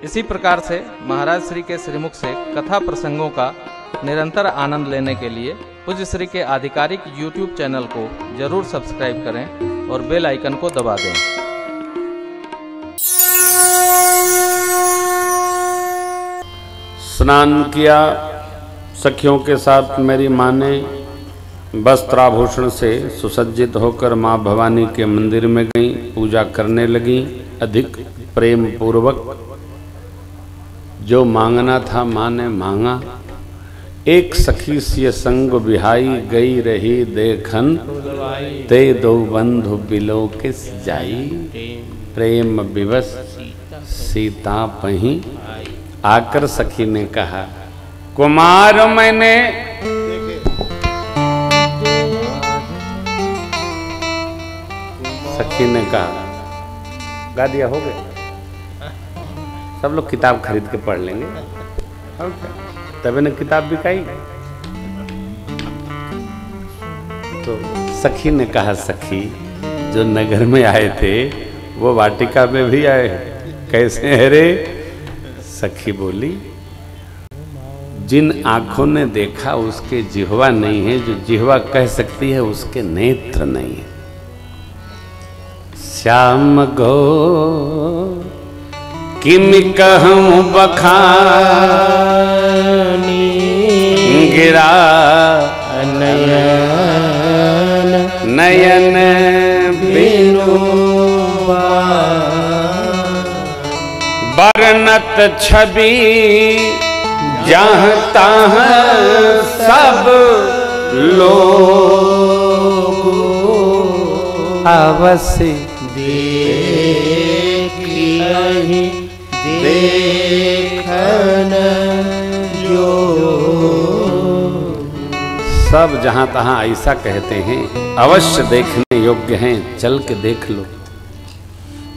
इसी प्रकार से महाराज श्री के श्रीमुख से कथा प्रसंगों का निरंतर आनंद लेने के लिए पूज्य श्री के आधिकारिक YouTube चैनल को जरूर सब्सक्राइब करें और बेल आइकन को दबा दें। स्नान किया सखियों के साथ मेरी माँ ने वस्त्राभूषण से सुसज्जित होकर माँ भवानी के मंदिर में गई, पूजा करने लगी। अधिक प्रेम पूर्वक जो मांगना था माँ ने मांगा। एक सखी सिय संग बिहाई, गई रही देखन ते दो बंधु बिलो किस जाई। प्रेम विवश सीता पही, आकर सखी ने कहा कुमार मैंने सखी ने कहा गा दिया हो गया। सब लोग किताब खरीद के पढ़ लेंगे तभी ना किताब बिकाई। तो सखी ने कहा सखी जो नगर में आए थे वो वाटिका में भी आए, कैसे है रे? सखी बोली जिन आंखों ने देखा उसके जिह्वा नहीं है, जो जिह्वा कह सकती है उसके नेत्र नहीं है। श्याम गो किम कहूं बखानी, गिरा नयन नयन बिनु बरनत छवि जहाँ तहाँ सब लोग अवश्य देखी देखन जो। सब जहां तहां ऐसा कहते हैं, अवश्य देखने योग्य हैं, चल के देख लो।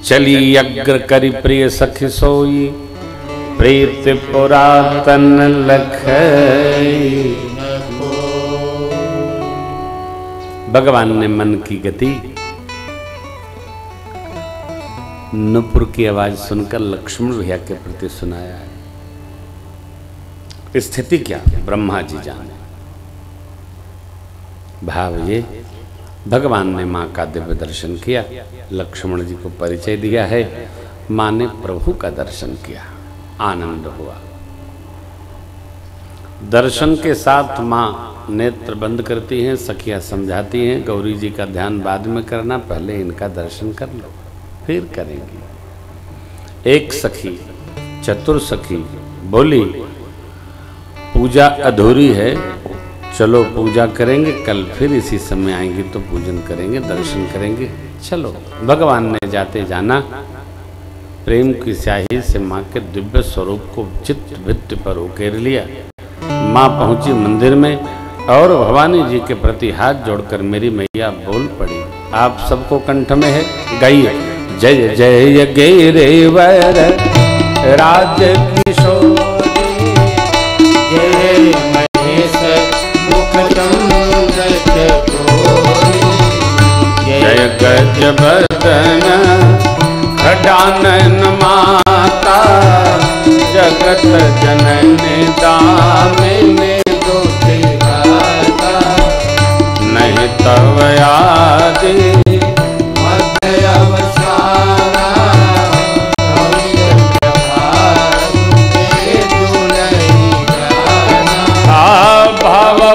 चली अग्र करी प्रिय सखी सोई, प्रीत पुरातन लखई। भगवान ने मन की गति नुपुर की आवाज सुनकर लक्ष्मण भैया के प्रति सुनाया है। स्थिति क्या ब्रह्मा जी जाने। भाव ये भगवान ने मां का दिव्य दर्शन किया, लक्ष्मण जी को परिचय दिया है, मां ने प्रभु का दर्शन किया, आनंद हुआ। दर्शन के साथ मां नेत्र बंद करती हैं, सखियां समझाती हैं गौरी जी का ध्यान बाद में करना, पहले इनका दर्शन कर लो फिर करेंगी। एक सखी चतुर सखी बोली पूजा अधूरी है, चलो पूजा करेंगे, कल फिर इसी समय आएंगे तो पूजन करेंगे, दर्शन करेंगे। चलो भगवान ने जाते जाना प्रेम की स्याही से माँ के दिव्य स्वरूप को चित्त भित्ति पर उकेर लिया। माँ पहुंची मंदिर में और भवानी जी के प्रति हाथ जोड़कर मेरी मैया बोल पड़ी। आप सबको कंठ में है, गाइए। जय जय गिरिवर राज किशोर, जय महेश मुख जय गज बदन खडानन माता, जगत जननी दामिनी दुखी गाता। नहीं तव आदि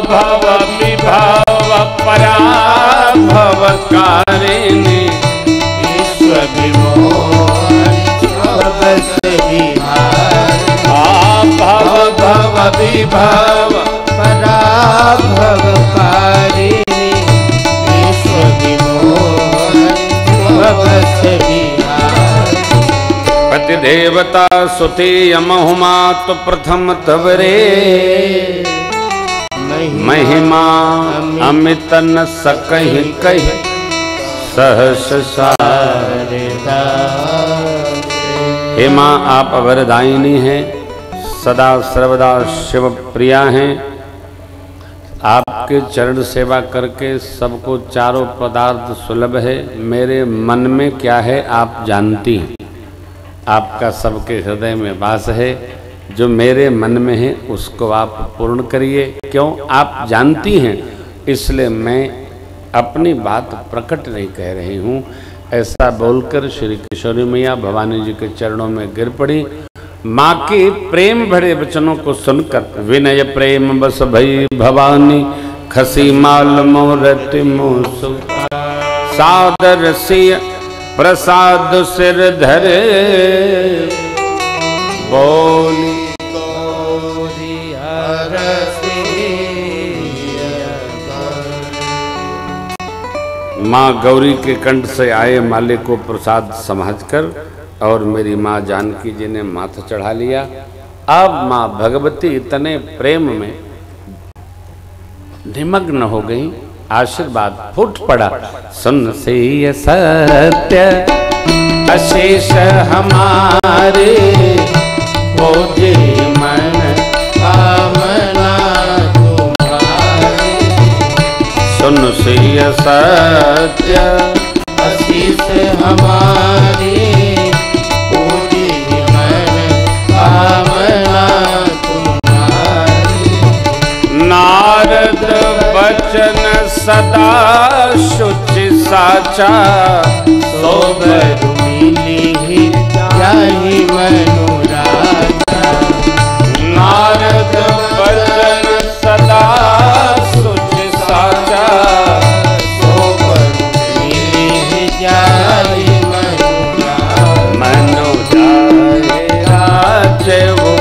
भव विभव पराभव कारिणी, विश्व भव भव विभव पराभव कारिणी, विश्व पति देवता सुते यमहुमा तो प्रथम तवरे, महिमा अमित न सकहि कहि सहस सारदा। हे माँ आप वरदायिनी हैं, सदा सर्वदा शिव प्रिया हैं। आपके चरण सेवा करके सबको चारों पदार्थ सुलभ है। मेरे मन में क्या है आप जानती हैं। आपका सबके हृदय में वास है, जो मेरे मन में है उसको आप पूर्ण करिए। क्यों? आप जानती हैं, इसलिए मैं अपनी बात प्रकट नहीं कह रही हूँ। ऐसा बोलकर श्री किशोरी मैया भवानी जी के चरणों में गिर पड़ी। माँ के प्रेम भरे वचनों को सुनकर विनय प्रेम बस भई भवानी, खसी माल मोरति मुसु सादर सिय प्रसाद सिर धरे, बोली माँ गौरी के कंठ से आए माले को प्रसाद समझकर और मेरी माँ जानकी जी ने माथा चढ़ा लिया। अब माँ भगवती इतने प्रेम में निमग्न हो गई, आशीर्वाद फूट पड़ा। सुन से ये सत्य अशेष हमारे, हो जे मन कामना तुम्हारे। सुन से ये सत्य अशेष हमारे, हो जे मन कामना तुम्हारे। नारद बचन सदा शुचि साचा, सोबर मिली जाहि मनोराजा। नारद बचन सदा शुचि साचा, सोबर मिली जाहि मनोराजा। मनोजाए वो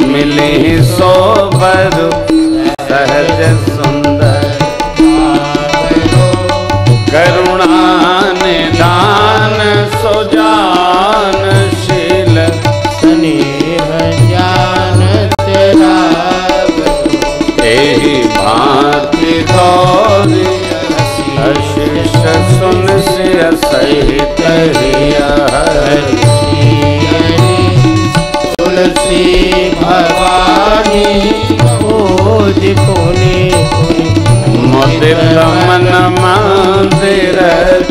मिले सोबर, सहज सुंदर करुणा निदान सुजान शील, स्नेह ज्ञान तेरा एहि भांति गौरी अशिष सुन सिय सहित हिया। तुलसी भवानी खोज पुनि मुदित मन मंदिर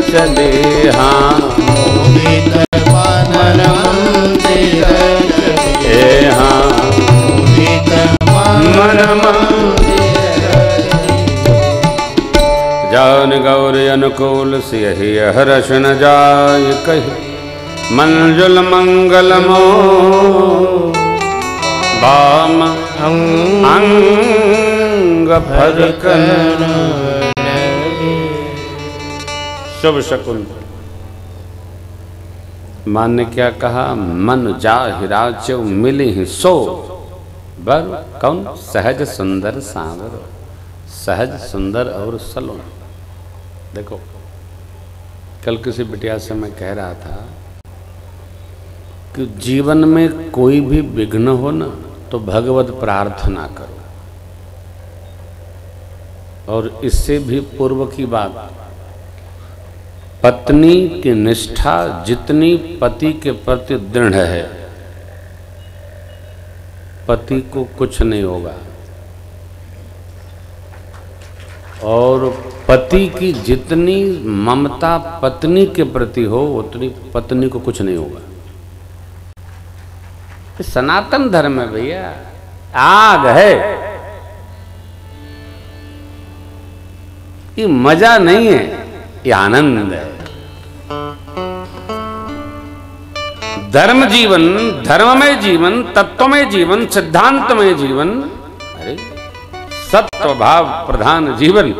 चले, हाँ मोहित मन मंदिर ए हाँ मोहित मन मंदिर। जान गौरी अनुकूल सियहि हर्ष न जाय कहि, मंजुल मंगल मो बाम अंग फरकन। शुभ शकुन। मां ने क्या कहा? मन जाहि राज्य मिले ही सो बर। कौन? सहज सुंदर सांवर, सहज सुंदर और सलोन। देखो, कल किसी बिटिया से मैं कह रहा था कि जीवन में कोई भी विघ्न हो ना, तो भगवत प्रार्थना करो। और इससे भी पूर्व की बात, पत्नी की निष्ठा जितनी पति के प्रति दृढ़ है, पति को कुछ नहीं होगा। और पति की जितनी ममता पत्नी के प्रति हो, उतनी पत्नी को कुछ नहीं होगा। सनातन धर्म है भैया, आग है। ये मजा नहीं है, ये आनंद है। धर्म जीवन, धर्ममय जीवन, तत्वमय जीवन, सिद्धांतमय जीवन, अरे सत्व भाव प्रधान जीवन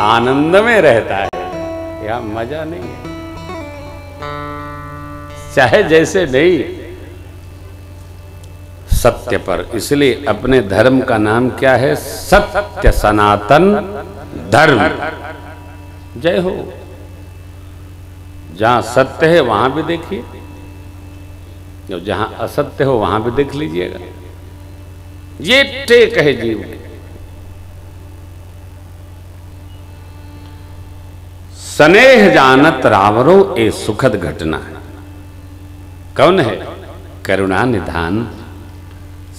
आनंद में रहता है। यह मजा नहीं है, चाहे जैसे नहीं, सत्य पर। इसलिए अपने धर्म का नाम क्या है? सत्य सनातन धर्म। जय हो। जहां सत्य है वहां भी देखिए, और जहां असत्य हो वहां भी देख लीजिएगा। ये टेक है जीव। स्नेह जानत रावरो ए सुखद घटना है। कौन है? करुणा निधान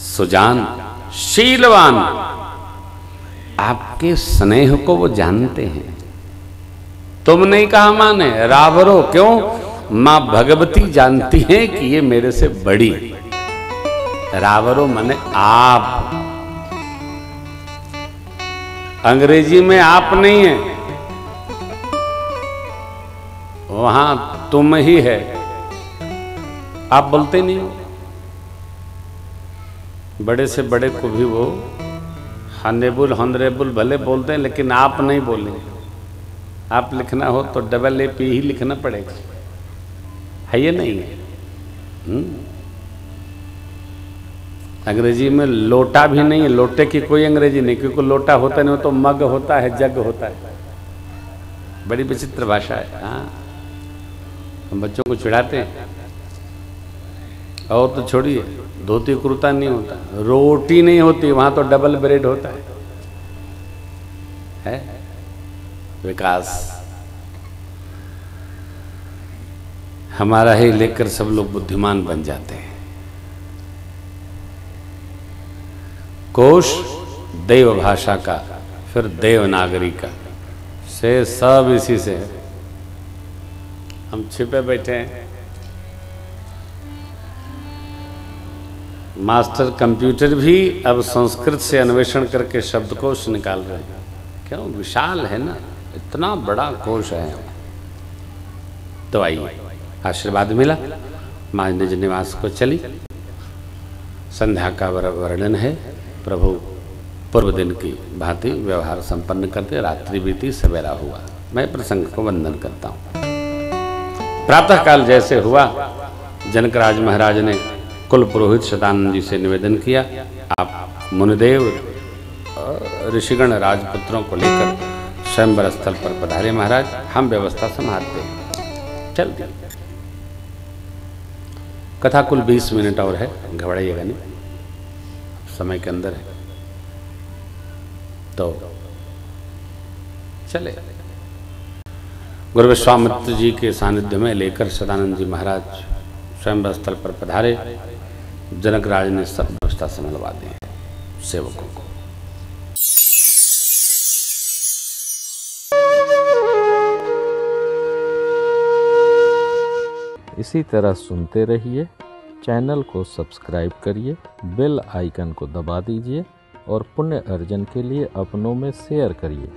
सुजान शीलवान। आपके स्नेह को वो जानते हैं। तुम नहीं कहा माने रावरो, क्यों? मां भगवती जानती हैं कि ये मेरे से बड़ी है। रावरो माने आप। अंग्रेजी में आप नहीं है, वहां तुम ही है। आप बोलते नहीं हो। बड़े से बड़े को भी वो हॉनरेबल हॉनरेबल भले बोलते हैं, लेकिन आप नहीं बोलेंगे। आप लिखना हो तो डबल AP ही लिखना पड़ेगा, है ये नहीं है। अंग्रेजी में लोटा भी नहीं है, लोटे की कोई अंग्रेजी नहीं, क्योंकि लोटा होता नहीं हो तो मग होता है, जग होता है। बड़ी विचित्र भाषा है। हाँ, हम बच्चों को चिढ़ाते हैं। और तो छोड़िए, धोती कुर्ता नहीं होता, रोटी नहीं होती, वहां तो डबल ब्रेड होता है? विकास हमारा ही लेकर सब लोग बुद्धिमान बन जाते हैं। कोश देव भाषा का, फिर देवनागरी का, से सब इसी से है। हम छिपे बैठे हैं। मास्टर कंप्यूटर भी अब संस्कृत से अन्वेषण करके शब्दकोश निकाल रहे हैं। क्यों? विशाल है ना, इतना बड़ा कोश है। तो आइए, आशीर्वाद मिला, मां निज निवास को चली। संध्या का वर्णन है। प्रभु पूर्व दिन की भांति व्यवहार संपन्न करते, रात्रि बीती, सवेरा हुआ। मैं प्रसंग को वंदन करता हूँ। प्रातः काल जैसे हुआ, जनकराज महाराज ने कुल पुरोहित शतानंद जी से निवेदन किया, आप मुनिदेव ऋषिगण राजपुत्रों को लेकर स्वयंवर स्थल पर पधारे महाराज, हम व्यवस्था संभालते हैं। चल दिया। कथा कुल 20 मिनट और है, घबराइएगा नहीं, समय के अंदर है। तो चले। गुरु विश्वामित्र जी के सानिध्य में लेकर सदानंद जी महाराज स्वयं स्थल पर पधारे। जनक राज ने सब व्यवस्था संभलवा दी सेवकों को। इसी तरह सुनते रहिए। चैनल को सब्सक्राइब करिए, बेल आइकन को दबा दीजिए और पुण्य अर्जन के लिए अपनों में शेयर करिए।